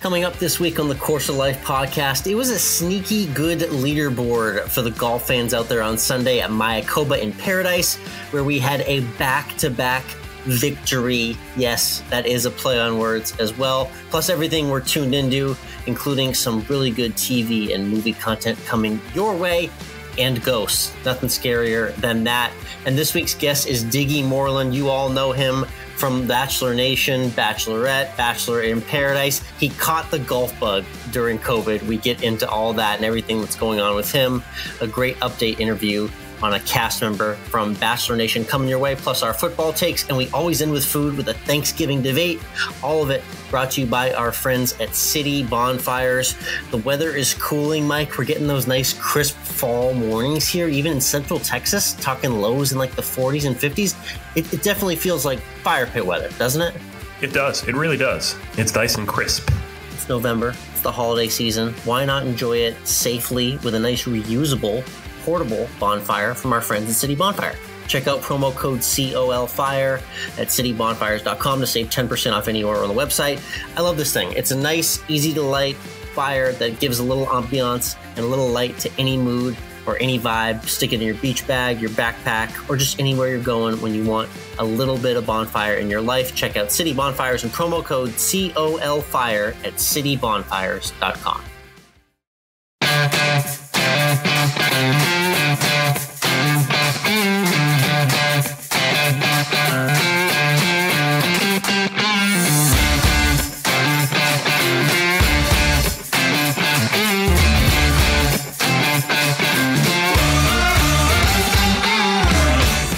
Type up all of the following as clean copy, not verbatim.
Coming up this week on the Course of Life podcast, it was a sneaky good leaderboard for the golf fans out there on Sunday at Mayakoba in Paradise, where we had a back-to-back victory. Yes, that is a play on words as well. Plus everything we're tuned into, including some really good TV and movie content coming your way, and ghosts. Nothing scarier than that. And this week's guest is Diggy Moreland. You all know him from Bachelor Nation, Bachelorette, Bachelor in Paradise. He caught the golf bug during COVID. We get into all that and everything that's going on with him. A great update interview on a cast member from Bachelor Nation coming your way, plus our football takes, and we always end with food with a Thanksgiving debate. All of it brought to you by our friends at City Bonfires. The weather is cooling, Mike. We're getting those nice crisp fall mornings here, even in Central Texas, talking lows in like the 40s and 50s. It definitely feels like fire pit weather, doesn't it? It does. It really does. It's nice and crisp. It's November. It's the holiday season. Why not enjoy it safely with a nice reusable portable bonfire from our friends at City Bonfire? Check out promo code COLFIRE at citybonfires.com to save 10% off any order on the website. I love this thing. It's a nice, easy to light fire that gives a little ambiance and a little light to any mood or any vibe. Stick it in your beach bag, your backpack, or just anywhere you're going when you want a little bit of bonfire in your life. Check out City Bonfires and promo code COLFIRE at citybonfires.com.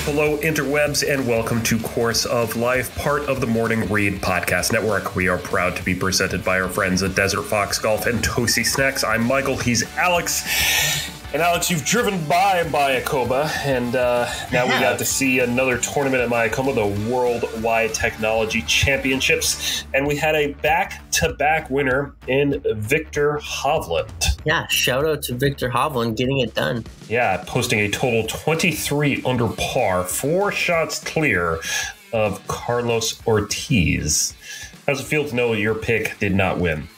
Hello, interwebs, and welcome to Course of Life, part of the Morning Read Podcast Network. We are proud to be presented by our friends at Desert Fox Golf and Toasty Snacks. I'm Michael, he's Alex. And Alex, you've driven by Mayakoba, and now we got to see another tournament at Mayakoba, the Worldwide Technology Championships. And we had a back-to-back winner in Viktor Hovland. Yeah, shout out to Viktor Hovland getting it done. Yeah, posting a total 23 under par, 4 shots clear of Carlos Ortiz. How's it feel to know your pick did not win?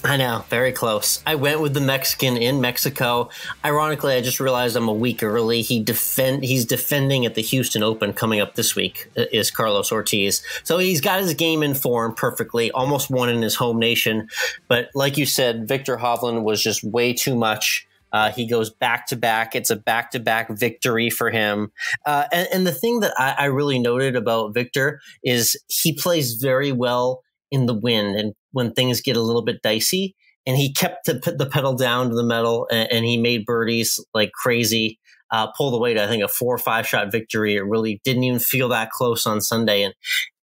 I know, very close. I went with the Mexican in Mexico. Ironically, I just realized I'm a week early. He's defending at the Houston Open coming up this week, is Carlos Ortiz. So he's got his game in form perfectly, almost won in his home nation. But like you said, Viktor Hovland was just way too much. He goes back-to-back. It's a back-to-back victory for him. And the thing that I really noted about Viktor is he plays very well in the wind and when things get a little bit dicey, and he kept the pedal down to the metal, and he made birdies like crazy, pulled away to, I think, a 4 or 5 shot victory. It really didn't even feel that close on Sunday. And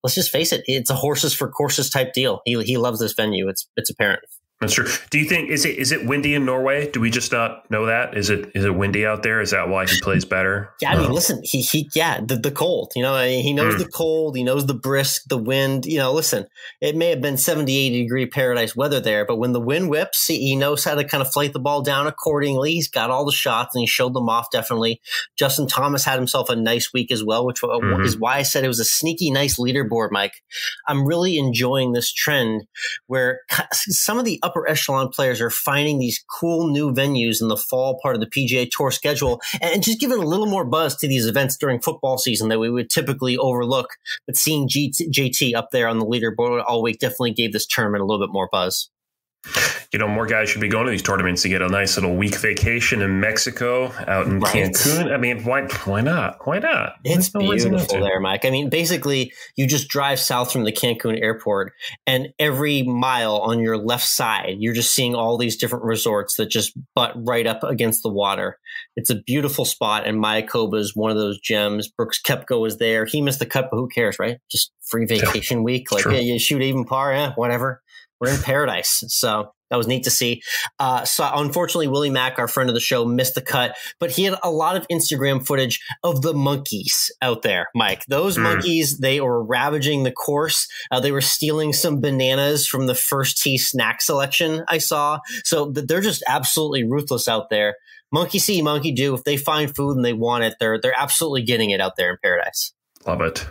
let's just face it, it's a horses for courses type deal. He loves this venue. It's apparent. That's true. Do you think is it windy in Norway? Do we just not know that? Is it windy out there? Is that why he plays better? Yeah, I mean, listen, the cold. You know, he knows the cold. He knows the brisk, the wind. You know, listen, it may have been 70, 80 degree paradise weather there, but when the wind whips, he knows how to kind of flight the ball down accordingly. He's got all the shots and he showed them off definitely. Justin Thomas had himself a nice week as well, which is why I said it was a sneaky nice leaderboard, Mike. I'm really enjoying this trend where some of the upper echelon players are finding these cool new venues in the fall part of the PGA Tour schedule and just giving a little more buzz to these events during football season that we would typically overlook. But seeing JT up there on the leaderboard all week definitely gave this tournament a little bit more buzz. You know, more guys should be going to these tournaments to get a nice little week vacation in Mexico, out in Cancun. I mean, why not? Why not? It's beautiful there, Mike. I mean, basically, you just drive south from the Cancun airport, and every mile on your left side, you're just seeing all these different resorts that just butt right up against the water. It's a beautiful spot, and Mayakoba is one of those gems. Brooks Koepka was there. He missed the cut, but who cares, right? Just free vacation week. Like, yeah, you shoot even par, yeah, whatever. We're in paradise. So that was neat to see. So unfortunately, Willie Mack, our friend of the show, missed the cut, but he had a lot of Instagram footage of the monkeys out there, Mike. Those monkeys, they were ravaging the course. They were stealing some bananas from the first tee snack selection I saw. So they're just absolutely ruthless out there. Monkey see, monkey do. If they find food and they want it, they're absolutely getting it out there in paradise. Love it.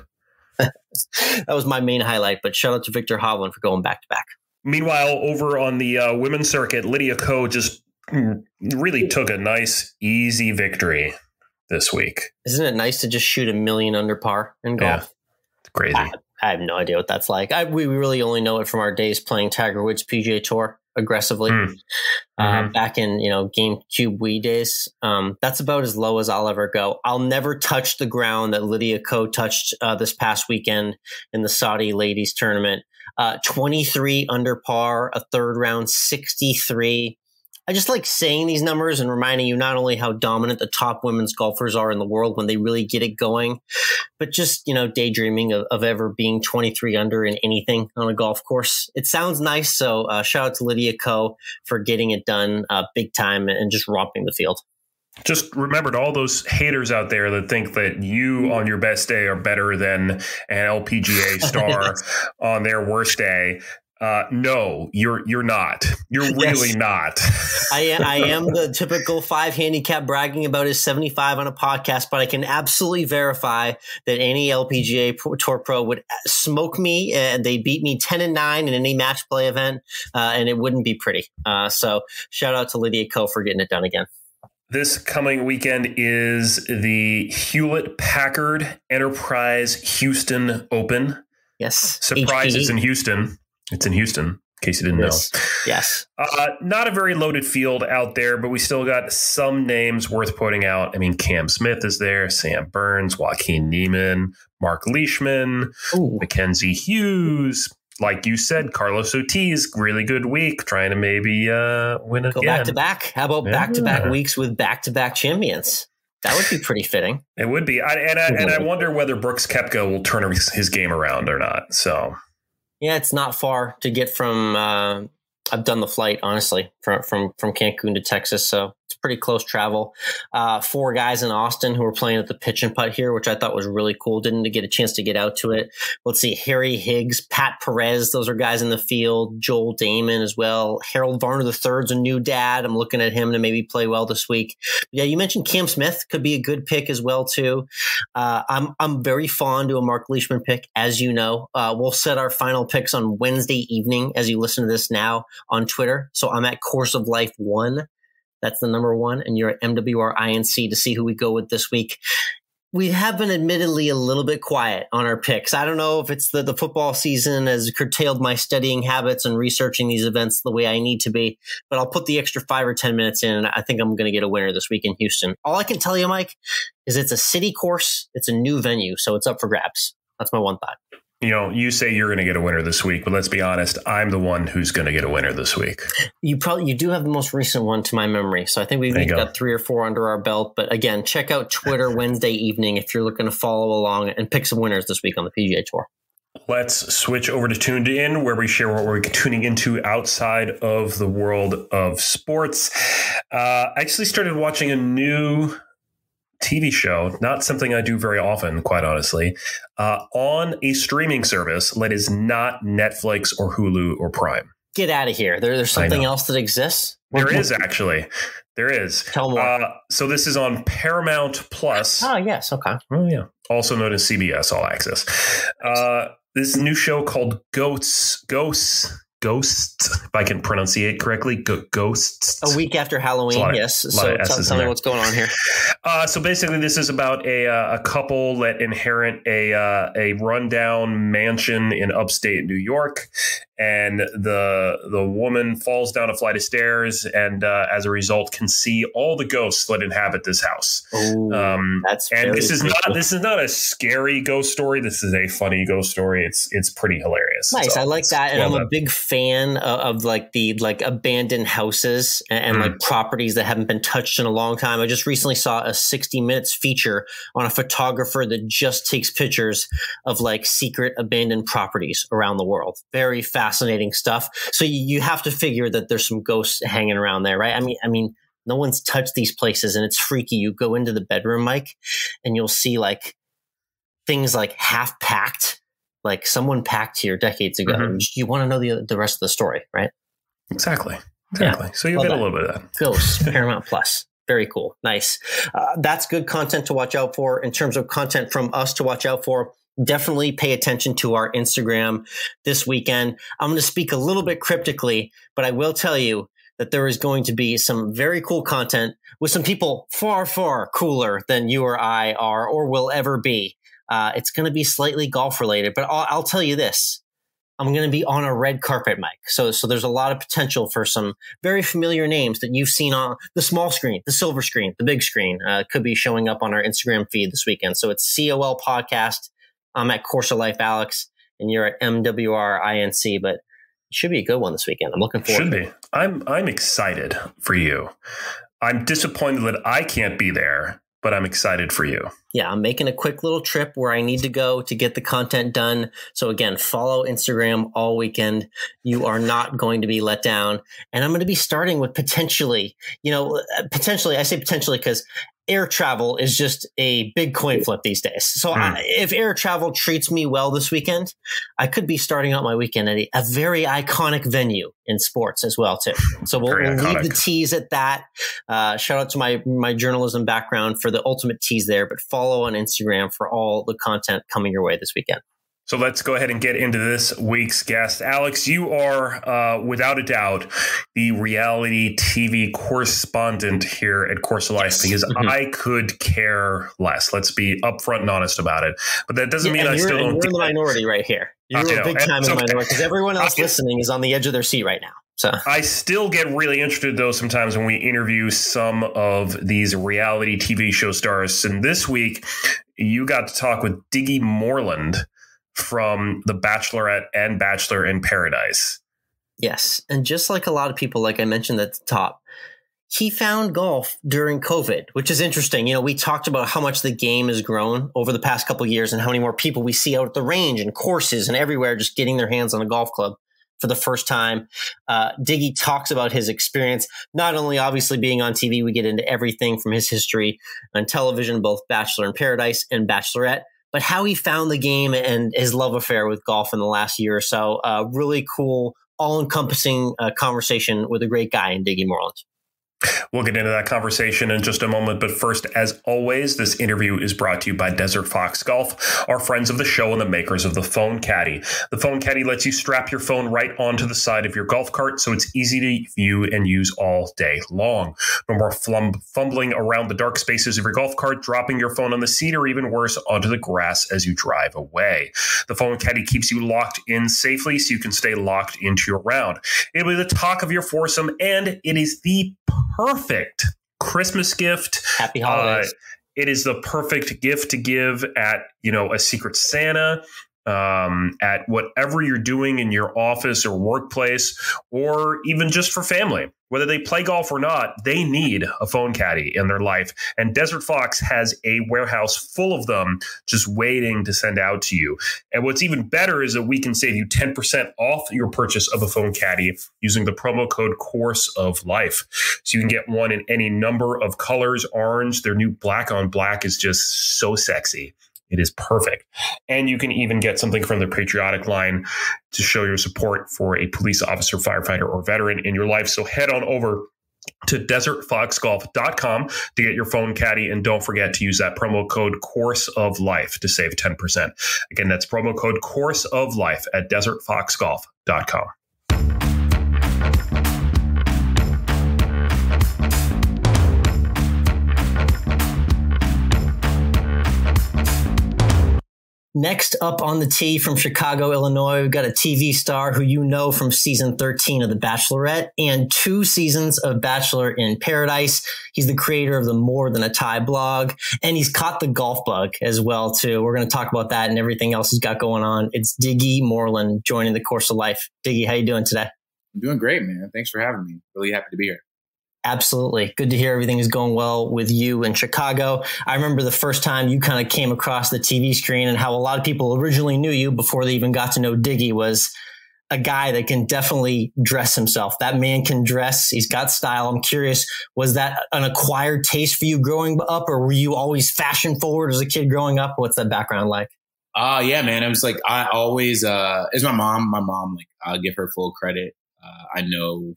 That was my main highlight, but shout out to Viktor Hovland for going back to back. Meanwhile, over on the women's circuit, Lydia Ko just really took a nice, easy victory this week. Isn't it nice to just shoot a million under par in golf? Yeah, it's crazy. I have no idea what that's like. We really only know it from our days playing Tiger Woods PGA Tour aggressively back in, GameCube Wii days. That's about as low as I'll ever go. I'll never touch the ground that Lydia Ko touched this past weekend in the Saudi Ladies Tournament. 23 under par, a third round 63. I just like saying these numbers and reminding you not only how dominant the top women's golfers are in the world when they really get it going, but just, daydreaming of ever being 23 under in anything on a golf course. It sounds nice. So shout out to Lydia Ko for getting it done big time and just romping the field. Just remember to all those haters out there that think that you on your best day are better than an LPGA star on their worst day. No, you're not. You're really not. I am the typical 5 handicap bragging about his 75 on a podcast, but I can absolutely verify that any LPGA Tour pro would smoke me and they beat me 10-9 in any match play event, and it wouldn't be pretty. So shout out to Lydia Ko for getting it done again. This coming weekend is the Hewlett Packard Enterprise Houston Open. Yes. Surprise, HPE. it's in Houston. It's in Houston, in case you didn't know. Yes. Not a very loaded field out there, but we still got some names worth pointing out. I mean, Cam Smith is there, Sam Burns, Joaquin Neiman, Mark Leishman, Mackenzie Hughes. Like you said, Carlos Ortiz, really good week, trying to maybe win again. Go back-to-back. How about back-to-back weeks with back-to-back champions? That would be pretty fitting. It would be. I wonder whether Brooks Koepka will turn his game around or not. So... Yeah, it's not far to get from. I've done the flight, honestly, from Cancun to Texas, so it's pretty close travel. 4 guys in Austin who were playing at the pitch and putt here, which I thought was really cool. Didn't get a chance to get out to it. Let's see, Harry Higgs, Pat Perez, those are guys in the field. Joel Damon as well. Harold Varner III's a new dad. I'm looking at him to maybe play well this week. Yeah, you mentioned Cam Smith could be a good pick as well too. I'm very fond to a Mark Leishman pick, as you know. We'll set our final picks on Wednesday evening as you listen to this now on Twitter. So I'm at Course of Life 1. That's the number 1. And you're at MWRINC to see who we go with this week. We have been admittedly a little bit quiet on our picks. I don't know if it's the football season has curtailed my studying habits and researching these events the way I need to be, but I'll put the extra 5 or 10 minutes in, and I think I'm going to get a winner this week in Houston. All I can tell you, Mike, is it's a city course. It's a new venue, so it's up for grabs. That's my one thought. You say you're going to get a winner this week, but let's be honest, I'm the one who's going to get a winner this week. You do have the most recent one to my memory. So I think we've got 3 or 4 under our belt. But again, check out Twitter Wednesday evening if you're looking to follow along and pick some winners this week on the PGA Tour. Let's switch over to Tuned In, where we share what we're tuning into outside of the world of sports. I actually started watching a new TV show, not something I do very often, quite honestly, on a streaming service that is not Netflix or Hulu or Prime. Get out of here. There's something else that exists? There is, actually. There is. Tell more. So this is on Paramount Plus. Oh, yes. Okay. Oh, yeah. Also known as CBS All Access. This new show called Ghosts, if I can pronunciate correctly, Ghosts. A week after Halloween, yes. So tell me what's going on here. So basically, this is about a couple that inherit a rundown mansion in upstate New York, and the woman falls down a flight of stairs, and as a result, can see all the ghosts that inhabit this house. This is not a scary ghost story. This is a funny ghost story. It's pretty hilarious. Nice, I like that, and I'm a big fan of the abandoned houses and like properties that haven't been touched in a long time. I just recently saw a 60 Minutes feature on a photographer that just takes pictures of like secret abandoned properties around the world. Very fascinating stuff. So you have to figure that there's some ghosts hanging around there, right? I mean, no one's touched these places, and it's freaky. You go into the bedroom, Mike, and you'll see like things like half packed, like someone packed here decades ago. Mm-hmm. You want to know the rest of the story, right? Exactly. Yeah. So you'll get a little bit of that. Ghosts, Paramount Plus. Very cool. Nice. That's good content to watch out for. In terms of content from us to watch out for, definitely pay attention to our Instagram this weekend. I'm going to speak a little bit cryptically, but I will tell you that there is going to be some very cool content with some people far, far cooler than you or I are or will ever be. It's going to be slightly golf related, but I'll tell you this. I'm going to be on a red carpet, Mike. So there's a lot of potential for some very familiar names that you've seen on the small screen, the silver screen, the big screen. Could be showing up on our Instagram feed this weekend. So it's COL Podcast. I'm at Course of Life Alex, and you're at MWRINC. But it should be a good one this weekend. I'm looking forward. Should be. I'm excited for you. I'm disappointed that I can't be there, but I'm excited for you. Yeah, I'm making a quick little trip where I need to go to get the content done. So again, follow Instagram all weekend. You are not going to be let down. And I'm going to be starting with potentially, I say potentially because air travel is just a big coin flip these days. So if air travel treats me well this weekend, I could be starting out my weekend at a very iconic venue in sports as well, too. So we'll leave the tease at that. Shout out to my journalism background for the ultimate tease there, but follow on Instagram for all the content coming your way this weekend. So let's go ahead and get into this week's guest. Alex, you are, without a doubt, the reality TV correspondent here at Course of Life, because I could care less. Let's be upfront and honest about it. But that doesn't mean I still don't. You're in the minority right here. You're a big time in the minority because everyone else listening is on the edge of their seat right now. So I still get really interested, though, sometimes when we interview some of these reality TV show stars. And this week, you got to talk with Diggy Moreland from The Bachelorette and Bachelor in Paradise. Yes. And just like a lot of people, like I mentioned at the top, he found golf during COVID, which is interesting. We talked about how much the game has grown over the past couple of years and how many more people we see out at the range and courses and everywhere just getting their hands on a golf club for the first time. Diggy talks about his experience, not only obviously being on TV, we get into everything from his history on television, both Bachelor in Paradise and Bachelorette, but how he found the game and his love affair with golf in the last year or so. Really cool, all-encompassing conversation with a great guy in Diggy Moreland. We'll get into that conversation in just a moment. But first, as always, this interview is brought to you by Desert Fox Golf, our friends of the show and the makers of the Phone Caddy. The Phone Caddy lets you strap your phone right onto the side of your golf cart so it's easy to view and use all day long. No more fumbling around the dark spaces of your golf cart, dropping your phone on the seat, or even worse, onto the grass as you drive away. The Phone Caddy keeps you locked in safely so you can stay locked into your round. It'll be the talk of your foursome, and it is the perfect Christmas gift. Happy holidays. It is the perfect gift to give at, a Secret Santa, at whatever you're doing in your office or workplace, or even just for family. Whether they play golf or not, they need a phone caddy in their life. And Desert Fox has a warehouse full of them just waiting to send out to you. And what's even better is that we can save you 10% off your purchase of a phone caddy using the promo code Course of Life. So you can get one in any number of colors. Orange, their new black on black is just so sexy. It is perfect. And you can even get something from the patriotic line to show your support for a police officer, firefighter, or veteran in your life. So head on over to desertfoxgolf.com to get your phone caddy. And don't forget to use that promo code Course of Life to save 10%. Again, that's promo code Course of Life at desertfoxgolf.com. Next up on the tee from Chicago, Illinois, we've got a TV star who you know from season 13 of The Bachelorette and 2 seasons of Bachelor in Paradise. He's the creator of the More Than a Tie blog, and he's caught the golf bug as well, too. We're going to talk about that and everything else he's got going on. It's Diggy Moreland joining the Course of Life. Diggy, how you doing today? I'm doing great, man. Thanks for having me. Really happy to be here. Absolutely. Good to hear everything is going well with you in Chicago. I remember the first time you kind of came across the TV screen and how a lot of people originally knew you before they even got to know Diggy was a guy that can definitely dress himself. That man can dress. He's got style. I'm curious, was that an acquired taste for you growing up, or were you always fashion forward as a kid growing up? What's that background like? Yeah, man. It was like, I always, it's my mom, like, I'll give her full credit. I know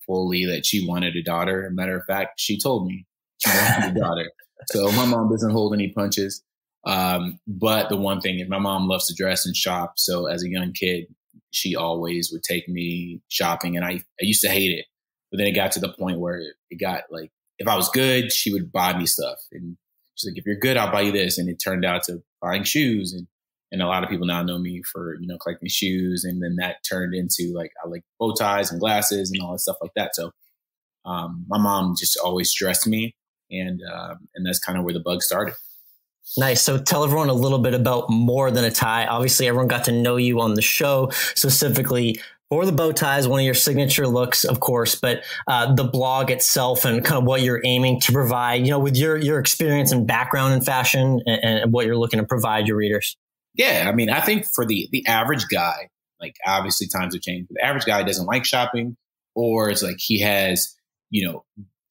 fully that she wanted a daughter. As a matter of fact, she told me she wanted a daughter. So my mom doesn't hold any punches. But the one thing is my mom loves to dress and shop. So as a young kid, she always would take me shopping, and I used to hate it. But then it got to the point where it got like, if I was good, she would buy me stuff. And she's like, if you're good, I'll buy you this. And it turned out to buying shoes. And a lot of people now know me for, collecting shoes. And then that turned into like, I like bow ties and glasses and all that stuff like that. So my mom just always dressed me. And that's kind of where the bug started. Nice. So tell everyone a little bit about More Than a Tie. Obviously, everyone got to know you on the show, specifically for the bow ties, one of your signature looks, of course, but the blog itself and kind of what you're aiming to provide, with your experience and background in fashion and what you're looking to provide your readers. Yeah. I mean, I think for the average guy, like obviously times have changed, but the average guy doesn't like shopping, or it's like he has,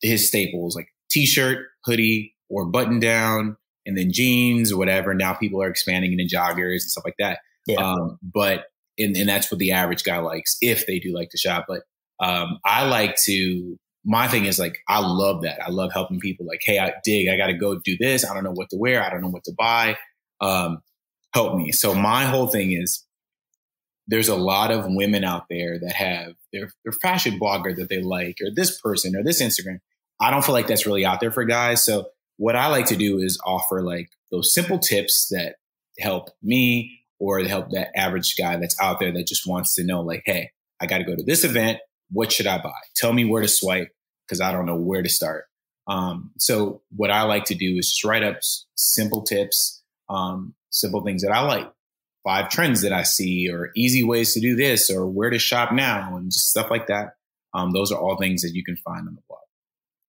his staples like t-shirt, hoodie, or button down, and then jeans or whatever. Now people are expanding into joggers and stuff like that. Yeah. And that's what the average guy likes, if they do like to shop. But my thing is like, I love that. I love helping people like, hey, I got to go do this. I don't know what to wear. I don't know what to buy. Help me. So my whole thing is, there's a lot of women out there that have their fashion blogger that they like, or this person or this Instagram. I don't feel like that's really out there for guys. So what I like to do is offer like those simple tips that help me, or to help that average guy that's out there that just wants to know like, hey, I got to go to this event. What should I buy? Tell me where to swipe, because I don't know where to start. So what I like to do is just write up simple tips, simple things that I like, 5 trends that I see, or easy ways to do this, or where to shop now, and just stuff like that. Those are all things that you can find on the blog.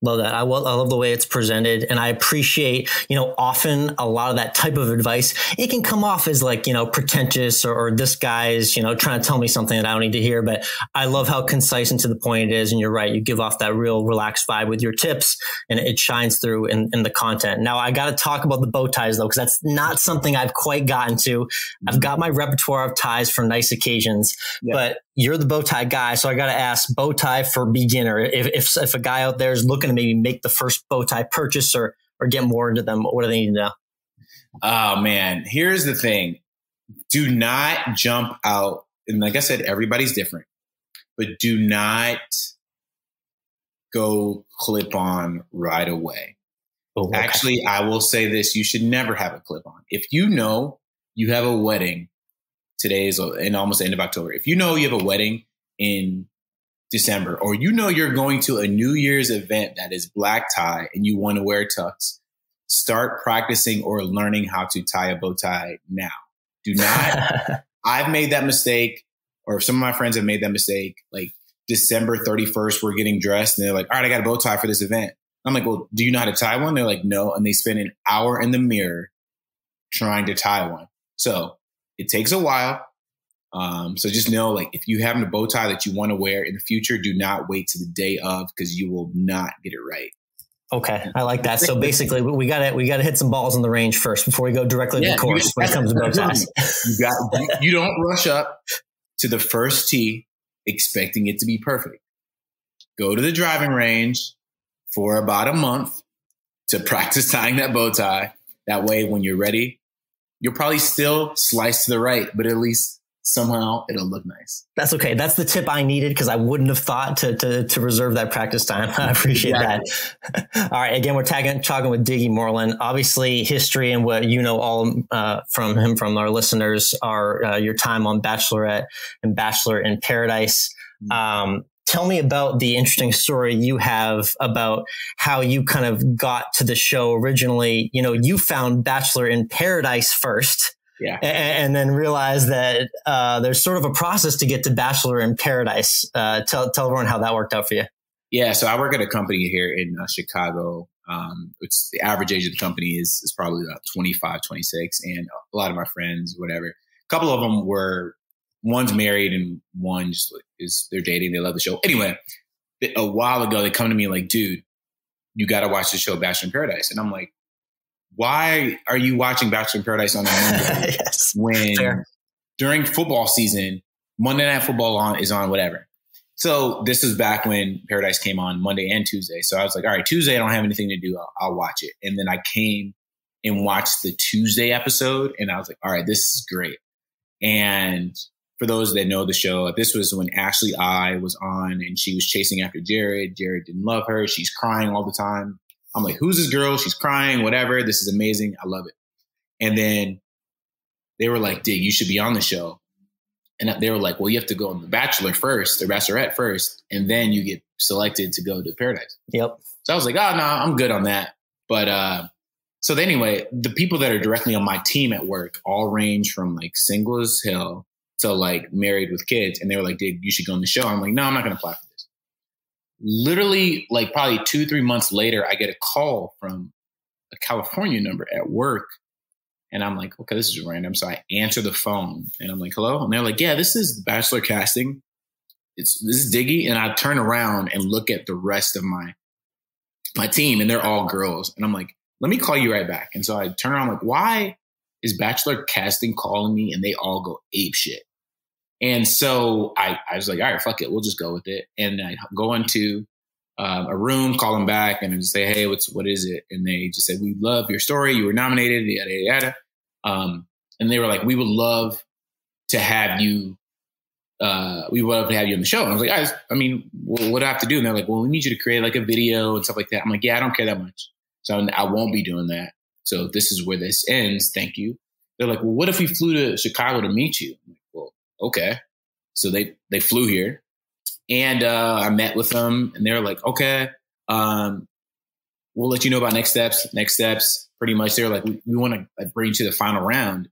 Love that. I love the way it's presented. And I appreciate, often a lot of that type of advice, it can come off as like, pretentious or this guy's, trying to tell me something that I don't need to hear. But I love how concise and to the point it is. And you're right. You give off that real relaxed vibe with your tips, and it shines through in the content. Now, I got to talk about the bow ties, though, because that's not something I've quite gotten to. I've got my repertoire of ties for nice occasions, but you're the bow tie guy. So I got to ask, bow tie for beginner. If a guy out there is looking to maybe make the first bow tie purchase or get more into them, what do they need to know? Oh man, here's the thing. Do not jump out. And like I said, everybody's different, but do not go clip on right away. Oh, okay. Actually, I will say this. You should never have a clip on. If you know you have a wedding, today is in almost the end of October. If you know you have a wedding in December, or you're going to a New Year's event that is black tie and you want to wear tux, start practicing or learning how to tie a bow tie now. Do not. I've made that mistake, or some of my friends have made that mistake. Like December 31st, we're getting dressed and they're like, all right, I got a bow tie for this event. I'm like, well, do you know how to tie one? They're like, no. And they spend an hour in the mirror trying to tie one. So it takes a while. So just know, like, if you have a bow tie that you want to wear in the future, do not wait to the day of, because you will not get it right. Okay, I like that. So basically, we got to hit some balls in the range first before we go directly to the course when it comes to bow ties. You don't rush up to the first tee expecting it to be perfect. Go to the driving range for about a month to practice tying that bow tie. That way, when you're ready, you'll probably still slice to the right, but at least somehow it'll look nice. That's okay. That's the tip I needed, because I wouldn't have thought to reserve that practice time. I appreciate that. All right. Again, we're talking with Diggy Moreland. Obviously, history and what all from our listeners are your time on Bachelorette and Bachelor in Paradise. Tell me about the interesting story you have about how you kind of got to the show originally. You found Bachelor in Paradise first. Yeah. And then realize that there's sort of a process to get to Bachelor in Paradise. Tell everyone how that worked out for you. Yeah. So I work at a company here in Chicago. It's the average age of the company is probably about 25, 26. And a lot of my friends, whatever, a couple of them one's married and one just they're dating. They love the show. Anyway, a while ago, they come to me like, dude, you got to watch the show Bachelor in Paradise. And I'm like, why are you watching Bachelor in Paradise on a Monday when during football season, Monday Night Football is on whatever? So this was back when Paradise came on Monday and Tuesday. So I was like, all right, Tuesday, I don't have anything to do. I'll watch it. And then I came and watched the Tuesday episode. And I was like, all right, this is great. And for those that know the show, this was when Ashley I was on and she was chasing after Jared. Jared didn't love her. She's crying all the time. I'm like, who's this girl? She's crying, whatever. This is amazing. I love it. And then they were like, Dig, you should be on the show. And they were like, well, you have to go on the Bachelor first, or Bachelorette first, and then you get selected to go to Paradise. Yep. So I was like, oh, no, I'm good on that. But so anyway, the people that are directly on my team at work all range from like single as hell to like married with kids. And they were like, Dig, you should go on the show. I'm like, no, I'm not going to apply for this. Literally, like probably 2-3 months later, I get a call from a California number at work. And I'm like, okay, this is random. So I answer the phone and I'm like, hello? And they're like, yeah, this is the Bachelor casting. This is Diggy. And I turn around and look at the rest of my team and they're all girls. And I'm like, let me call you right back. And so I turn around like, why is Bachelor casting calling me? And they all go ape shit. And so I was like, all right, fuck it. We'll just go with it. And I go into a room, call them back, and just say, hey, what is it? And they just said, we love your story. You were nominated, yada, yada, yada. And they were like, we would love to have you. We would love to have you on the show. And I was like, what do I have to do? And they're like, well, we need you to create like a video and stuff like that. I'm like, yeah, I don't care that much. So I won't be doing that. So this is where this ends. Thank you. They're like, well, what if we flew to Chicago to meet you? I'm like, well, okay. So they flew here. And I met with them and they were like, okay, we'll let you know about next steps. Next steps, pretty much. They were like, we want to bring you to the final round.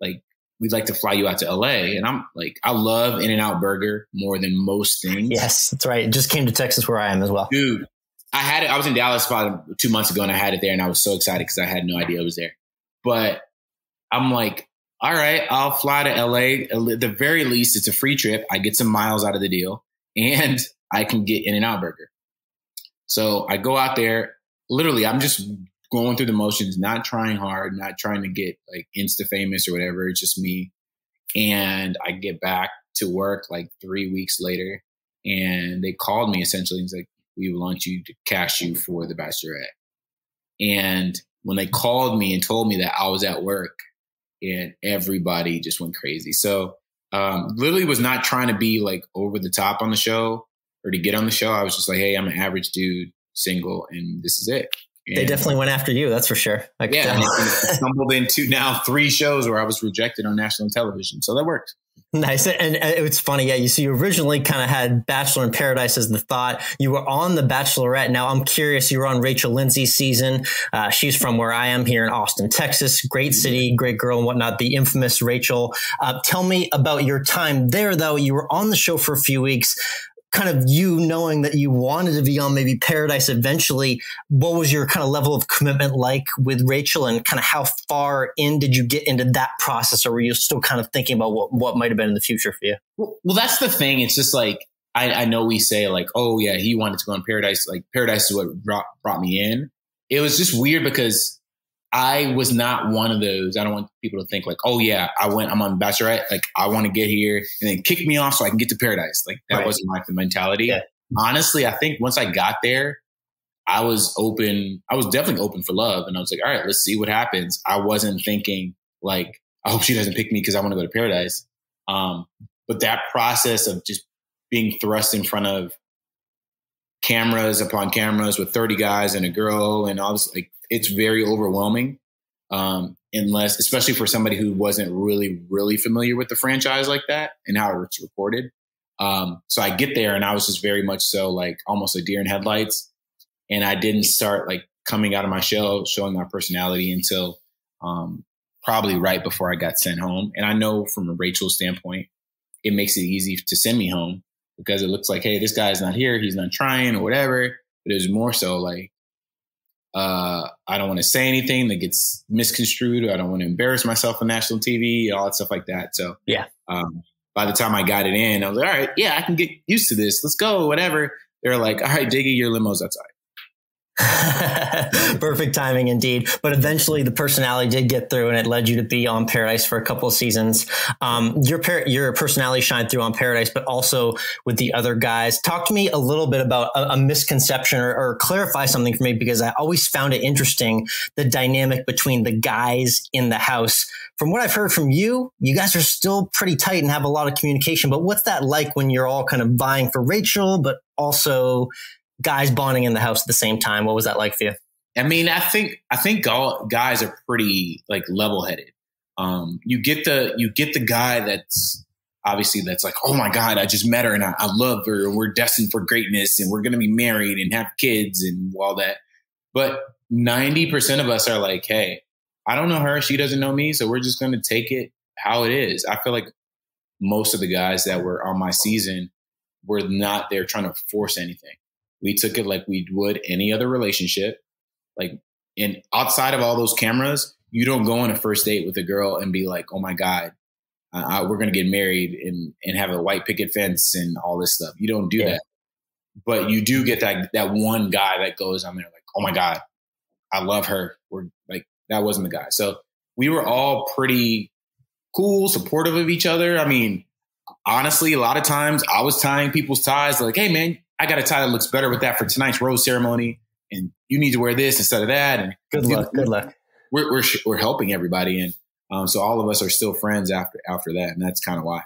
Like, we'd like to fly you out to LA. And I'm like, I love In-N-Out Burger more than most things. Yes, that's right. It just came to Texas where I am as well. Dude, I had it. I was in Dallas about 2 months ago and I had it there and I was so excited because I had no idea it was there. But I'm like, all right, I'll fly to LA. At the very least, it's a free trip. I get some miles out of the deal. And I can get In-N-Out Burger. So I go out there. Literally, I'm just going through the motions, not trying hard, not trying to get like Insta famous or whatever. It's just me. And I get back to work like 3 weeks later. And they called me essentially. It's like, we want you to cast you for the Bachelorette. And when they called me and told me that, I was at work and everybody just went crazy. So literally was not trying to be like over the top on the show or to get on the show. I was just like, hey, I'm an average dude, single, and this is it. And they definitely went after you. That's for sure. Yeah. And I stumbled into now 3 shows where I was rejected on national television. So that worked. Nice. And it's funny. Yeah. You originally kind of had Bachelor in Paradise as the thought. You were on the Bachelorette. Now I'm curious, you were on Rachel Lindsay's season. She's from where I am here in Austin, Texas. Great city, great girl and whatnot. The infamous Rachel. Tell me about your time there, though. You were on the show for a few weeks. Kind of you knowing that you wanted to be on maybe Paradise eventually. What was your kind of level of commitment like with Rachel, and kind of how far in did you get into that process, or were you still kind of thinking about what might have been in the future for you? Well, that's the thing. It's just like, I know we say like, oh yeah, he wanted to go on Paradise. Like Paradise is what brought me in. It was just weird because I was not one of those. I don't want people to think like, oh yeah, I'm on Bachelorette. Like I want to get here and then kick me off so I can get to Paradise. Like that wasn't my mentality. Yeah. Honestly, I think once I got there, I was open. I was definitely open for love. And I was like, all right, let's see what happens. I wasn't thinking like, I hope she doesn't pick me because I want to go to Paradise. But that process of just being thrust in front of cameras upon cameras with 30 guys and a girl and all this, like, it's very overwhelming, unless, especially for somebody who wasn't really, really familiar with the franchise like that and how it's reported. So I get there and I was just very much so like almost a deer in headlights. And I didn't start like coming out of my shell, showing my personality until probably right before I got sent home. And I know from a Rachel standpoint, it makes it easy to send me home because it looks like, hey, this guy's not here. He's not trying or whatever. But it was more so like, I don't want to say anything that gets misconstrued. Or I don't want to embarrass myself on national TV, all that stuff like that. So yeah, by the time I got it in, I was like, all right, yeah, I can get used to this. Let's go, whatever. They're like, all right, Diggy, your limo's outside. Perfect timing indeed. But eventually the personality did get through and it led you to be on Paradise for a couple of seasons. Your personality shined through on Paradise, but also with the other guys. Talk to me a little bit about a misconception or clarify something for me, because I always found it interesting, the dynamic between the guys in the house. From what I've heard from you, you guys are still pretty tight and have a lot of communication, but what's that like when you're all kind of vying for Rachel, but also guys bonding in the house at the same time? What was that like for you? I mean, I think all guys are pretty like level-headed. You get the guy that's like, oh my God, I just met her and I love her and we're destined for greatness and we're going to be married and have kids and all that. But 90% of us are like, hey, I don't know her. She doesn't know me. So we're just going to take it how it is. I feel like most of the guys that were on my season were not there trying to force anything. We took it like we would any other relationship. Like, and outside of all those cameras, you don't go on a first date with a girl and be like, oh my God, we're going to get married and have a white picket fence and all this stuff. You don't do that. But you do get that one guy that goes on there like, oh my God, I love her. We're like, that wasn't the guy. So we were all pretty cool, supportive of each other. I mean, honestly, a lot of times I was tying people's ties like, hey man, I got a tie that looks better with that for tonight's rose ceremony. And you need to wear this instead of that. And good luck. We're helping everybody. And so all of us are still friends after that. And that's kind of why.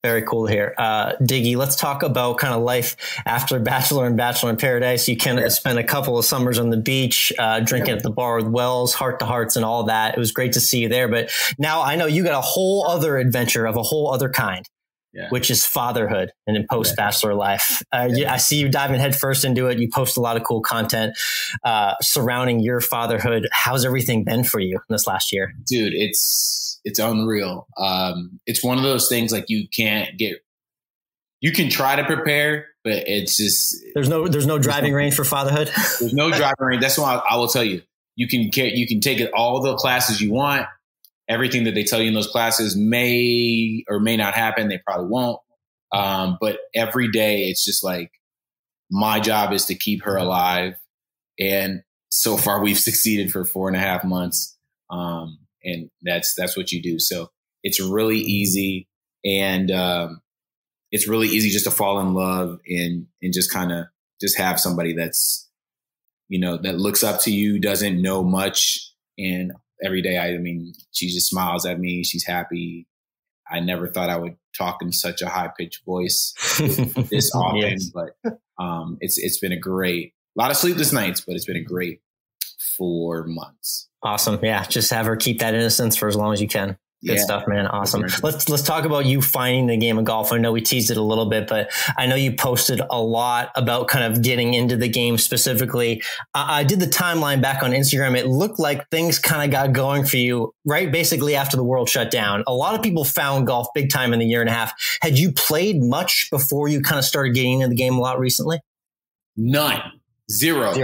Very cool here. Diggy, let's talk about kind of life after Bachelor and Bachelor in Paradise. You can spend a couple of summers on the beach, drinking at the bar with Wells, heart to hearts and all that. It was great to see you there. But now I know you got a whole other adventure of a whole other kind. Which is fatherhood and in post-Bachelor life. I see you diving headfirst into it. You post a lot of cool content surrounding your fatherhood. How's everything been for you in this last year? Dude, it's unreal. It's one of those things like you can try to prepare, but it's just there's no driving range for fatherhood. There's no driving range. That's why I will tell you, you can take it all the classes you want. Everything that they tell you in those classes may or may not happen. They probably won't. But every day it's just like, my job is to keep her alive. And so far we've succeeded for 4.5 months. And that's what you do. So it's really easy. And it's really easy just to fall in love and just kind of just have somebody that's, that looks up to you, doesn't know much. And every day, I mean, she just smiles at me. She's happy. I never thought I would talk in such a high pitched voice this often, but it's been a lot of sleepless nights, but it's been a great 4 months. Awesome. Yeah. Just have her keep that innocence for as long as you can. Good stuff, man. Awesome. Let's talk about you finding the game of golf. I know we teased it a little bit, but I know you posted a lot about kind of getting into the game specifically. I did the timeline back on Instagram. It looked like things kind of got going for you, right? Basically after the world shut down. A lot of people found golf big time in the 1.5 years. Had you played much before you kind of started getting into the game a lot recently? None. Zero.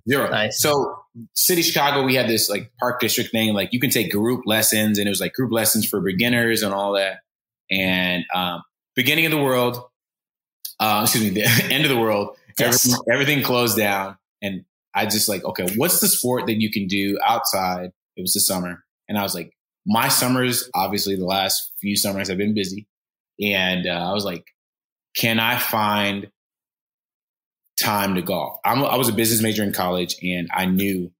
Nice. So City Chicago, we had this like park district thing, like you can take group lessons, and it was like group lessons for beginners and all that. And beginning of the world, the end of the world, everything closed down. And I just like, okay, what's the sport that you can do outside? It was the summer. And I was like, my summers, obviously the last few summers have been busy. And I was like, can I find time to golf? I was a business major in college, and I knew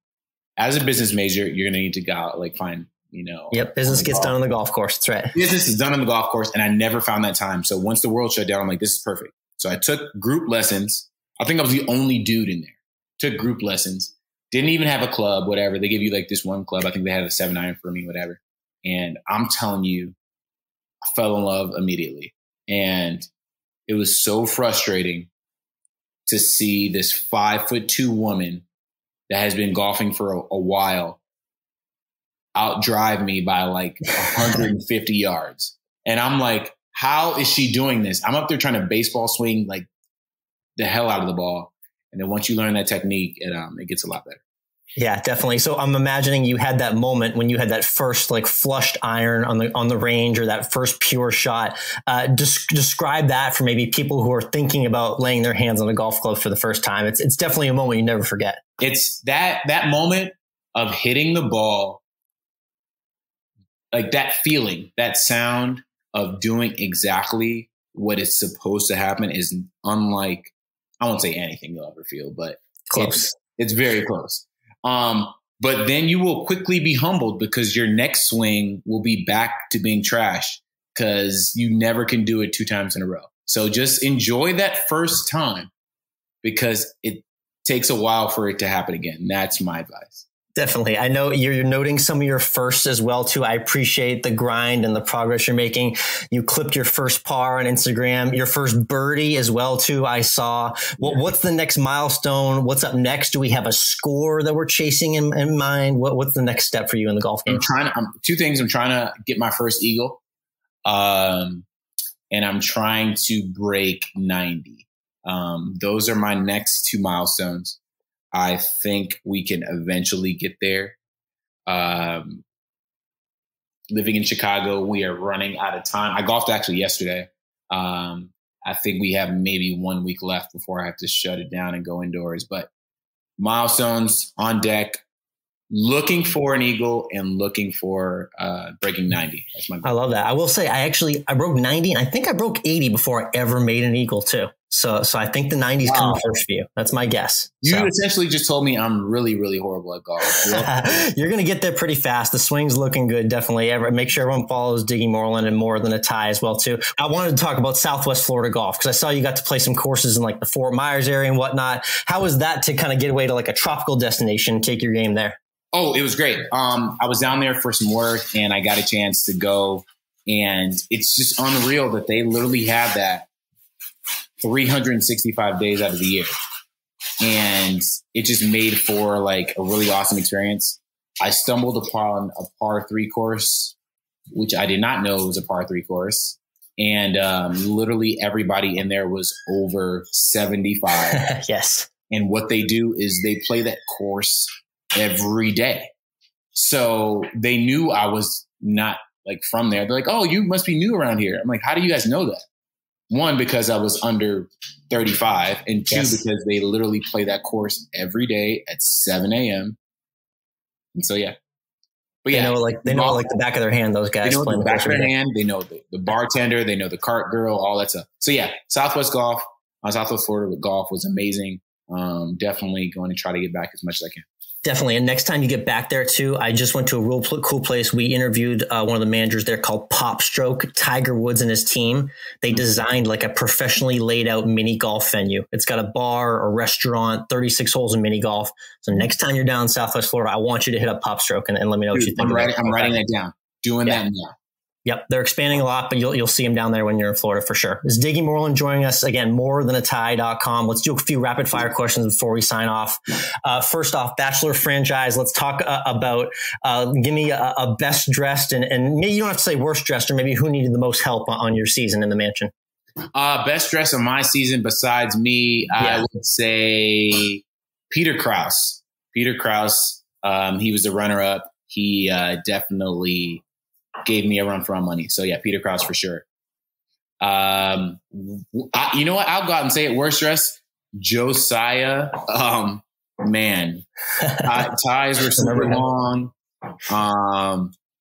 as a business major, you're going to need to go like find, business gets done on the golf course. That's right. Business is done on the golf course. And I never found that time. So once the world shut down, I'm like, this is perfect. So I took group lessons. I think I was the only dude in there. Took group lessons. Didn't even have a club, whatever. They give you like this one club. I think they had a 7-iron for me, whatever. And I'm telling you, I fell in love immediately. And it was so frustrating to see this 5'2" woman that has been golfing for a while outdrive me by like 150 yards. And I'm like, how is she doing this? I'm up there trying to baseball swing like the hell out of the ball. And then once you learn that technique, it gets a lot better. Yeah, definitely. So I'm imagining you had that moment when you had that first like flushed iron on the range, or that first pure shot. Describe that for maybe people who are thinking about laying their hands on a golf club for the first time. It's definitely a moment you never forget. It's that moment of hitting the ball, like that feeling, that sound of doing exactly what is supposed to happen is unlike, I won't say anything you'll ever feel, but close. It's very close. But then you will quickly be humbled because your next swing will be back to being trash because you never can do it 2 times in a row. So just enjoy that first time because it takes a while for it to happen again. That's my advice. Definitely. I know you're noting some of your firsts as well, too. I appreciate the grind and the progress you're making. You clipped your first par on Instagram, your first birdie as well, too. I saw. What's the next milestone? What's up next? Do we have a score that we're chasing in mind? What's the next step for you in the golf game? Two things. I'm trying to get my first eagle. And I'm trying to break 90. Those are my next 2 milestones. I think we can eventually get there. Living in Chicago, we are running out of time. I golfed actually yesterday. I think we have maybe 1 week left before I have to shut it down and go indoors. But milestones on deck, looking for an eagle and looking for breaking 90. That's my goal. I love that. I will say I broke 90 and I think I broke 80 before I ever made an eagle too. So I think the 90s come first for you. That's my guess. You essentially just told me I'm really, really horrible at golf. You're going to get there pretty fast. The swing's looking good. Definitely. Make sure everyone follows Diggy Moreland and More Than a Tie as well too. I wanted to talk about Southwest Florida golf because I saw you got to play some courses in like the Fort Myers area and whatnot. How was that to kind of get away to like a tropical destination, take your game there? Oh, it was great. I was down there for some work and I got a chance to go, and it's just unreal that they literally have that 365 days out of the year. And it just made for like a really awesome experience. I stumbled upon a par 3 course, which I did not know was a par 3 course. And literally everybody in there was over 75. Yes. And what they do is they play that course every day. So they knew I was not like from there. They're like, oh, you must be new around here. I'm like, how do you guys know that? 1, because I was under 35, and 2, because they literally play that course every day at 7 a.m. And so, yeah. But yeah, they know like the back of their hand, those guys. They know the back of their hand. They know the bartender. They know the cart girl, all that stuff. So yeah, Southwest Florida with golf was amazing. Definitely going to try to get back as much as I can. Definitely. And next time you get back there too, I just went to a real cool place. We interviewed one of the managers there called Pop Stroke, Tiger Woods and his team. They designed like a professionally laid out mini golf venue. It's got a bar, a restaurant, 36 holes in mini golf. So next time you're down in Southwest Florida, I want you to hit up Pop Stroke and let me know what you think. I'm writing that down. Doing that now. Yep. They're expanding a lot, but you'll see them down there when you're in Florida for sure. This is Diggy Moreland joining us again, morethanatie.com. Let's do a few rapid fire questions before we sign off. First off, Bachelor franchise. Let's talk about, give me a best dressed and maybe you don't have to say worst dressed, or maybe who needed the most help on your season in the mansion. Best dressed of my season besides me, I would say Peter Kraus. Peter Kraus, he was the runner up. He definitely gave me a run for my money. So yeah, Peter Kraus for sure. You know what? I'll go out and say it. Worst dress, Josiah. Man, ties were super long.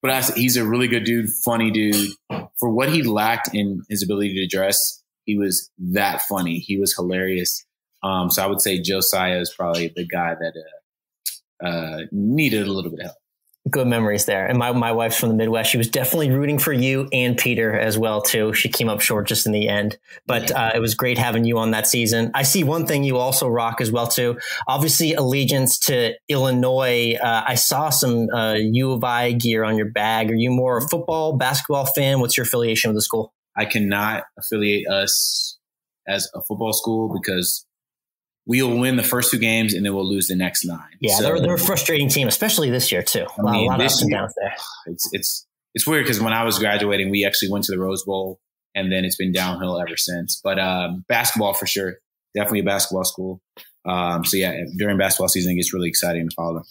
But he's a really good dude, funny dude. For what he lacked in his ability to dress, he was that funny. He was hilarious. So I would say Josiah is probably the guy that needed a little bit of help. Good memories there. And my wife's from the Midwest. She was definitely rooting for you and Peter as well, too. She came up short just in the end. But it was great having you on that season. I see one thing you also rock as well, too. Obviously, allegiance to Illinois. I saw some U of I gear on your bag. Are you more a football, basketball fan? What's your affiliation with the school? I cannot affiliate us as a football school because we'll win the first 2 games and then we'll lose the next 9. Yeah, so, they're a frustrating team, especially this year too. A lot of ups and downs there. It's weird because when I was graduating, we actually went to the Rose Bowl, and then it's been downhill ever since. But basketball for sure, definitely a basketball school. So yeah, during basketball season, it gets really exciting to follow them.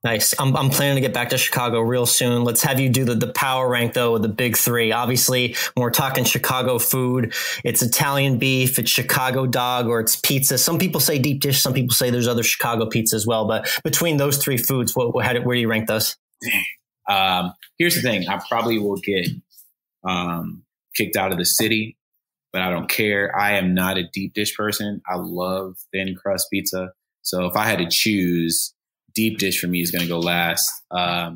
Nice. I'm planning to get back to Chicago real soon. Let's have you do the power rank, though, of the big three. Obviously, when we're talking Chicago food, it's Italian beef, it's Chicago dog, or it's pizza. Some people say deep dish. Some people say there's other Chicago pizza as well. But between those three foods, where do you rank those? Here's the thing. I probably will get kicked out of the city, but I don't care. I am not a deep dish person. I love thin crust pizza. So if I had to choose, deep dish for me is going to go last. I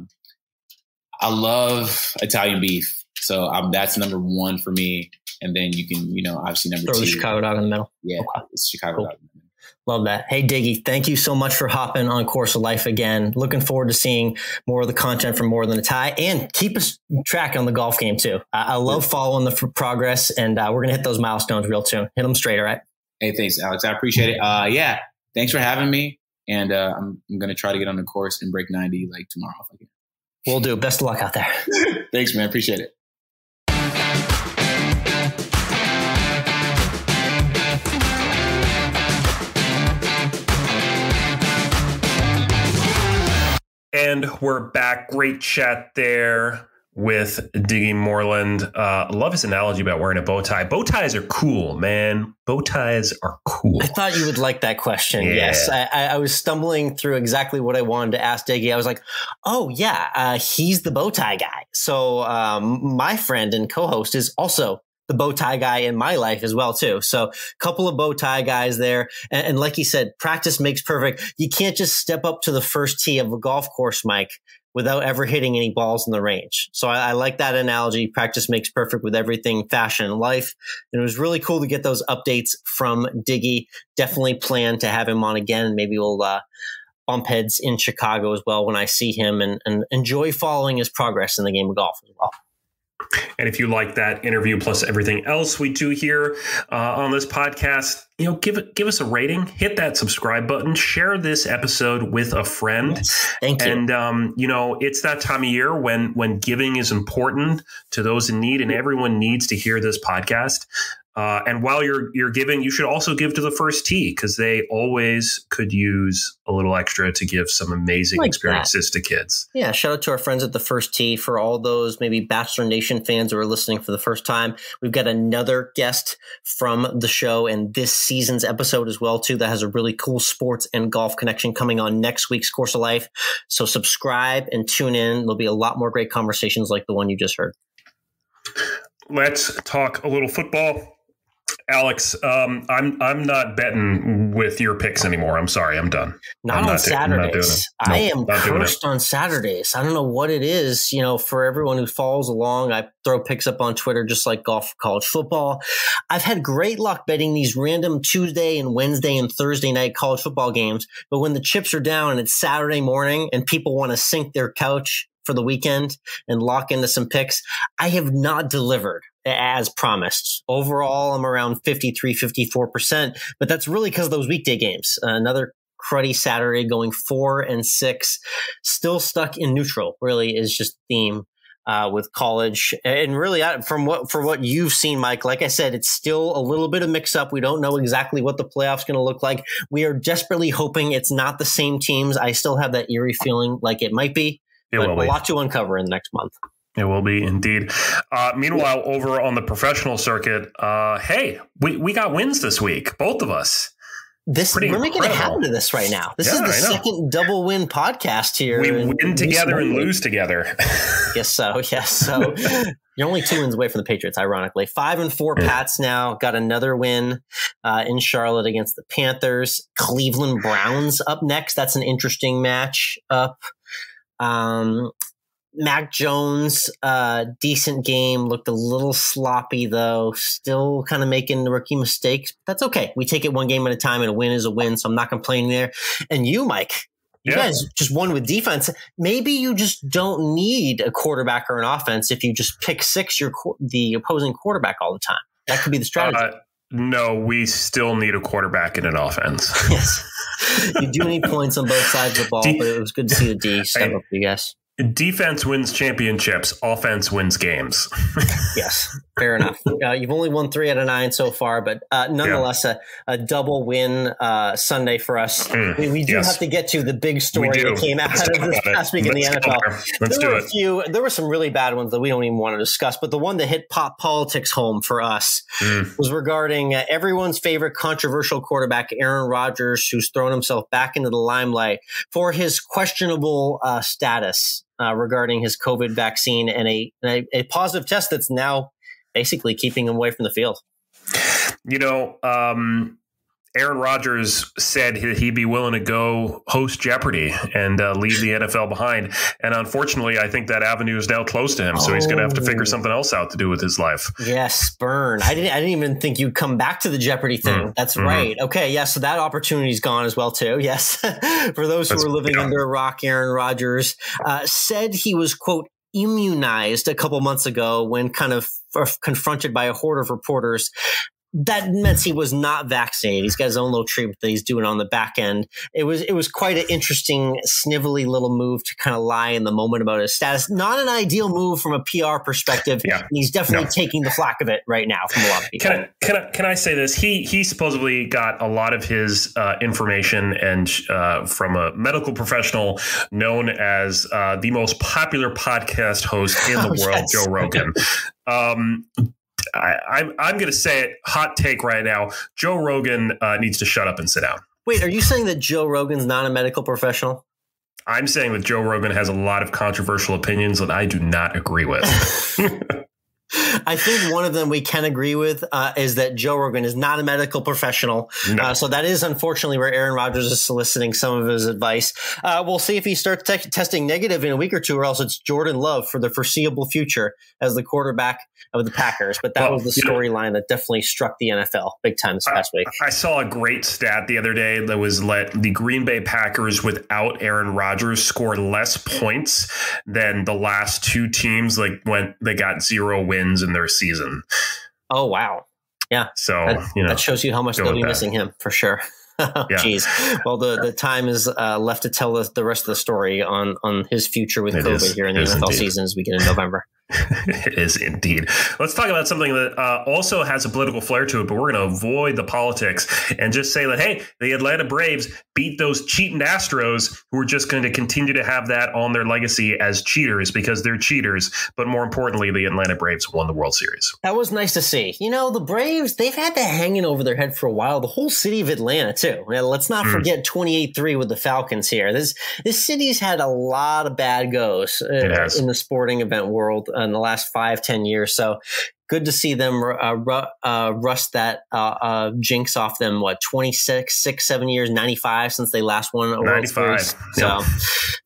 love Italian beef. So that's number one for me. And then you can, obviously number two. Throw the Chicago dog in the middle. Yeah, okay. It's Chicago dog in the middle. Love that. Hey, Diggy, thank you so much for hopping on Course of Life again. Looking forward to seeing more of the content from More Than a Tie, and keep us track on the golf game too. I love following the progress, and we're going to hit those milestones real soon. Hit them straight, all right? Hey, thanks, Alex. I appreciate it. Yeah, thanks for having me. And I'm going to try to get on the course and break 90 like tomorrow if I can. Will do. Best of luck out there. Thanks, man. Appreciate it. And we're back. Great chat there with Diggy Moreland. Love his analogy about wearing a bow tie. Bow ties are cool, man. Bow ties are cool. I thought you would like that question. Yeah. Yes. I was stumbling through exactly what I wanted to ask Diggy. I was like, oh, yeah, he's the bow tie guy. So my friend and co-host is also the bow tie guy in my life as well, too. So a couple of bow tie guys there. And like he said, practice makes perfect. You can't just step up to the first tee of a golf course, Mike, without ever hitting any balls in the range. So I like that analogy. Practice makes perfect with everything fashion and life. And it was really cool to get those updates from Diggy. Definitely plan to have him on again. Maybe we'll bump heads in Chicago as well when I see him, and enjoy following his progress in the game of golf as well. And if you like that interview plus everything else we do here on this podcast, give us a rating, hit that subscribe button, share this episode with a friend. Yes, thank you. And it's that time of year when giving is important to those in need, and everyone needs to hear this podcast. And while you're giving, you should also give to the first tee, because they always could use a little extra to give some amazing experiences to kids. Yeah. Shout out to our friends at the first tee. For all those maybe Bachelor Nation fans who are listening for the first time, we've got another guest from the show and this season's episode as well, too, that has a really cool sports and golf connection coming on next week's Course of Life. So subscribe and tune in. There'll be a lot more great conversations like the one you just heard. Let's talk a little football. Alex, I'm not betting with your picks anymore. I'm sorry. I'm done. Not on Saturdays. I am cursed on Saturdays. I don't know what it is. For everyone who follows along, I throw picks up on Twitter, just like golf, college football. I've had great luck betting these random Tuesday and Wednesday and Thursday night college football games. But when the chips are down and it's Saturday morning and people want to sink their couch for the weekend and lock into some picks, I have not delivered as promised. Overall, I'm around 53, 54%, but that's really because of those weekday games. Another cruddy Saturday, going 4-6, still stuck in neutral, really is just the theme with college. And really, for what you've seen, Mike, like I said, it's still a little bit of mix up. We don't know exactly what the playoff's going to look like. We are desperately hoping it's not the same teams. I still have that eerie feeling like it might be. But a lot to uncover in the next month. It will be indeed. Meanwhile, over on the professional circuit, hey, we got wins this week, both of us. We're making a habit of this right now. This is the second double win podcast here. We win together and lose together. Yes, so yes, so you're only 2 wins away from the Patriots. Ironically, 5-4 Pats now got another win in Charlotte against the Panthers. Cleveland Browns up next. That's an interesting match up. Mac Jones, decent game, looked a little sloppy though, still kind of making the rookie mistakes. But that's okay. We take it one game at a time, and a win is a win. So I'm not complaining there. And you, Mike, you guys just won with defense. Maybe you just don't need a quarterback or an offense if you just pick six the opposing quarterback all the time. That could be the strategy. No, we still need a quarterback and an offense. Yes. You do need points on both sides of the ball, but it was good to see the D step up for you guys. Defense wins championships. Offense wins games. Yes. Fair enough. You've only won 3 out of 9 so far, but nonetheless, a double win Sunday for us. We do have to get to the big story that came out of this past week in the NFL. There were some really bad ones that we don't even want to discuss, but the one that hit pop politics home for us was regarding everyone's favorite controversial quarterback, Aaron Rodgers, who's thrown himself back into the limelight for his questionable status regarding his COVID vaccine and a positive test that's now basically keeping him away from the field. Aaron Rodgers said he'd be willing to go host Jeopardy and leave the NFL behind. And unfortunately, I think that avenue is now closed to him. So he's going to have to figure something else out to do with his life. Yes, burn. I didn't even think you'd come back to the Jeopardy thing. That's right. Okay. Yeah. So that opportunity's gone as well, too. Yes. For those who are living under a rock, Aaron Rodgers said he was, quote, immunized a couple months ago when kind of confronted by a horde of reporters. That meant he was not vaccinated. He's got his own little treatment that he's doing on the back end. It was quite an interesting, snivelly little move to kind of lie in the moment about his status. Not an ideal move from a PR perspective. Yeah. And he's definitely taking the flack of it right now from a lot of people. Can I say this? He supposedly got a lot of his information and from a medical professional known as the most popular podcast host in the world, Joe Rogan. I'm going to say it, hot take right now. Joe Rogan needs to shut up and sit down. Wait, are you saying that Joe Rogan's not a medical professional? I'm saying that Joe Rogan has a lot of controversial opinions that I do not agree with. I think one of them we can agree with is that Joe Rogan is not a medical professional. No. So that is unfortunately where Aaron Rodgers is soliciting some of his advice. We'll see if he starts testing negative in a week or two, or else it's Jordan Love for the foreseeable future as the quarterback of the Packers. But that was the storyline that definitely struck the NFL big time this past week. I saw a great stat the other day that was let the Green Bay Packers without Aaron Rodgers score less points than the last 2 teams when they got 0 wins in their season. Oh, wow. Yeah. So that shows you how much they'll be missing him for sure. Jeez. Well, the time is left to tell the rest of the story on his future with COVID here in the NFL season as we get in November. It is indeed. Let's talk about something that also has a political flair to it, but we're going to avoid the politics and just say that, hey, the Atlanta Braves beat those cheating Astros, who are just going to continue to have that on their legacy as cheaters because they're cheaters. But more importantly, the Atlanta Braves won the World Series. That was nice to see. The Braves, they've had that hanging over their head for a while. The whole city of Atlanta, too. Let's not forget 28-3 with the Falcons here. This city's had a lot of bad goes in the sporting event world in the last 5-10 years. So good to see them rust that jinx off them. 7 years, 95 since they last won a World Series. So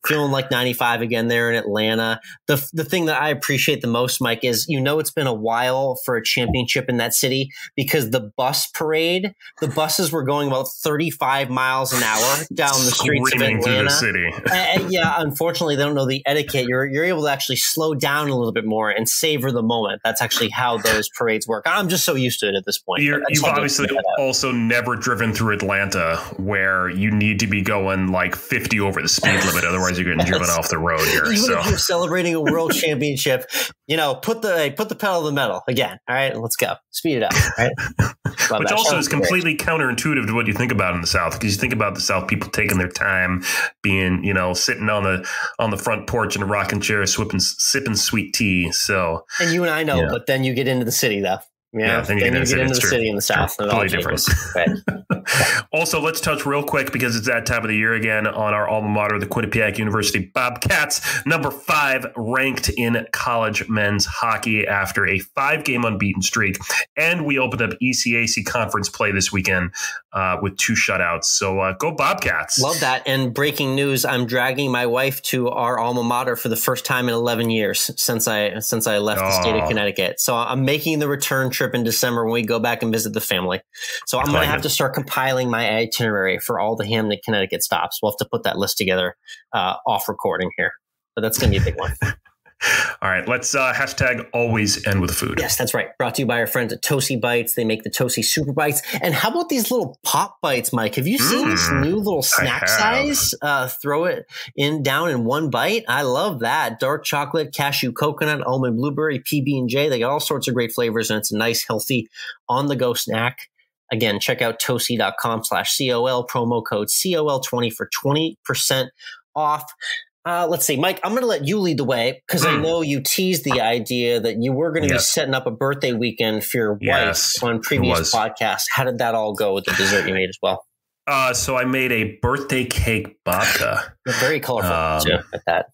feeling like 95 again there in Atlanta. The thing that I appreciate the most, Mike, is it's been a while for a championship in that city because the bus parade, the buses were going about 35 miles an hour down the streets of Atlanta. Through the city. Unfortunately, they don't know the etiquette. You're able to actually slow down a little bit more and savor the moment. That's actually how those parades work. I'm just so used to it at this point. You've obviously also never driven through Atlanta where you need to be going like 50 over the speed limit. Otherwise, you're getting driven off the road here. Even if you're celebrating a world championship, put the pedal to the metal again. All right, let's go. Speed it up. All right. Which also is completely counterintuitive to what you think about in the South, because you think about the South, people taking their time, being, sitting on the front porch in a rocking chair, sipping sweet tea. So, and you and I know, but then you get into the city, though. Then you get into the city in the South. Totally different. Also, let's touch real quick, because it's that time of the year again, on our alma mater, the Quinnipiac University Bobcats, number 5 ranked in college men's hockey after a 5-game unbeaten streak. And we opened up ECAC conference play this weekend with 2 shutouts. So go Bobcats. Love that. And breaking news, I'm dragging my wife to our alma mater for the first time in 11 years since I left the state of Connecticut. So I'm making the return trip in December when we go back and visit the family. So I'm going to have to start compiling my itinerary for all the Hamden, Connecticut stops. We'll have to put that list together off recording here, but that's going to be a big one. All right, let's hashtag always end with food. Yes, that's right. Brought to you by our friends at Toasty Bites. They make the Toasty Super Bites. And how about these little pop bites, Mike? Have you seen this new little snack size? Throw it down in one bite. I love that. Dark chocolate, cashew, coconut, almond, blueberry, PB&J. They got all sorts of great flavors, and it's a nice, healthy, on-the-go snack. Again, check out toasty.com/COL, promo code COL20 for 20% off. Let's see, Mike, I'm going to let you lead the way because I know you teased the idea that you were going to be setting up a birthday weekend for your wife on previous podcasts. How did that all go with the dessert you made as well? So I made a birthday cake babka. Very colorful too, at that.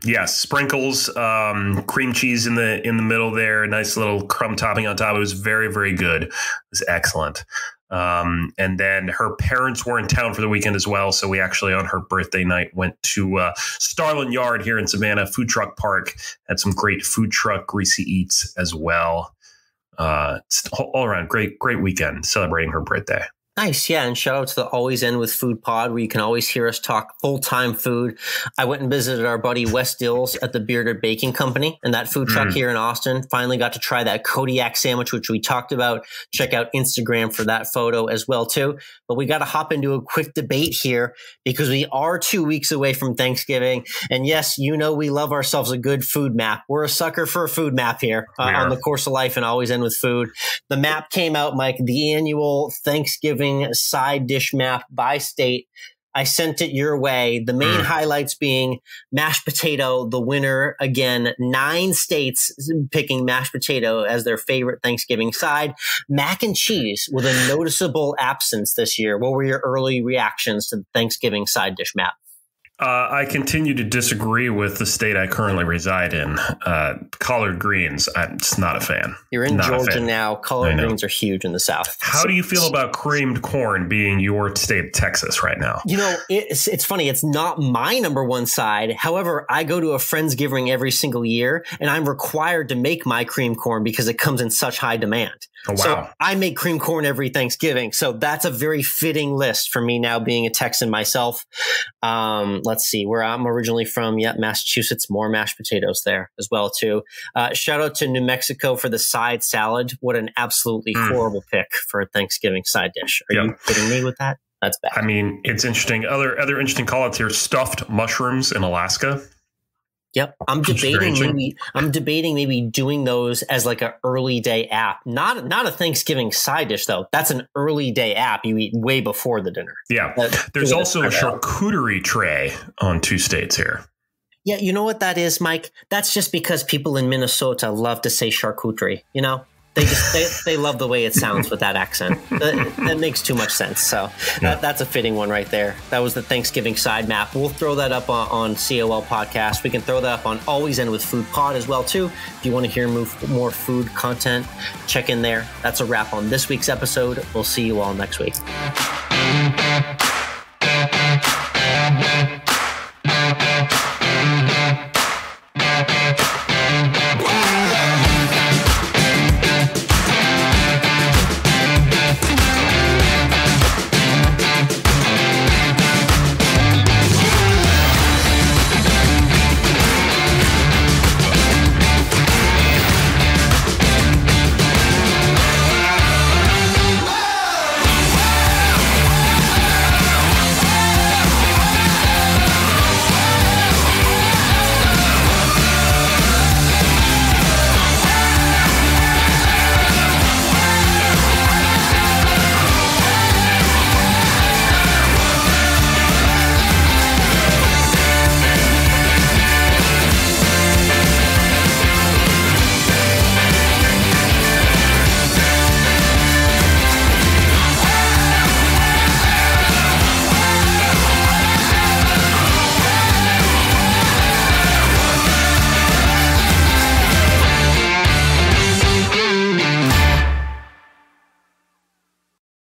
Yes, sprinkles, cream cheese in the middle there, nice little crumb topping on top. It was very, very good. It was excellent. And then her parents were in town for the weekend as well. So we actually, on her birthday night, went to Starland Yard here in Savannah, food truck park, had some great food truck greasy eats as well. It's all around great weekend celebrating her birthday. Nice. Yeah. And shout out to the Always End with Food pod, where you can always hear us talk full-time food. I went and visited our buddy Wes Dills at the Bearded Baking Company and that food truck here in Austin. Finally got to try that Kodiak sandwich, which we talked about. Check out Instagram for that photo as well, too. But we got to hop into a quick debate here because we are 2 weeks away from Thanksgiving. And yes, you know, we love ourselves a good food map. We're a sucker for a food map here on the Course of Life and Always End with Food. The map came out, Mike, the annual Thanksgiving side dish map by state. I sent it your way. The main highlights being mashed potato, the winner again. 9 states picking mashed potato as their favorite Thanksgiving side. Mac and cheese with a noticeable absence this year. What were your early reactions to the Thanksgiving side dish map? I continue to disagree with the state I currently reside in. Collard greens, I'm just not a fan. You're in Georgia now. Collard greens are huge in the South. How do you feel about creamed corn being your state, Texas, right now? You know, it's funny. It's not my number one side. However, I go to a Friendsgiving every single year, and I'm required to make my cream corn because it comes in such high demand. Oh, wow. So I make cream corn every Thanksgiving. So that's a very fitting list for me now being a Texan myself. Let's see where I'm originally from. Yeah, Massachusetts, more mashed potatoes there as well, too. Shout out to New Mexico for the side salad. What an absolutely horrible pick for a Thanksgiving side dish. Are you kidding me with that? That's bad. I mean, it's interesting. Other interesting call outs here. Stuffed mushrooms in Alaska. Yep. I'm debating maybe doing those as like an early day app. Not a Thanksgiving side dish, though. That's an early day app. You eat way before the dinner. Yeah. There's also a charcuterie tray on 2 states here. Yeah. You know what that is, Mike? That's just because people in Minnesota love to say charcuterie, you know? They love the way it sounds with that accent. That makes too much sense. So that's a fitting one right there. That was the Thanksgiving side map. We'll throw that up on COL podcast. We can throw that up on Always End with Food pod as well, too. If you want to hear more food content, check in there. That's a wrap on this week's episode. We'll see you all next week.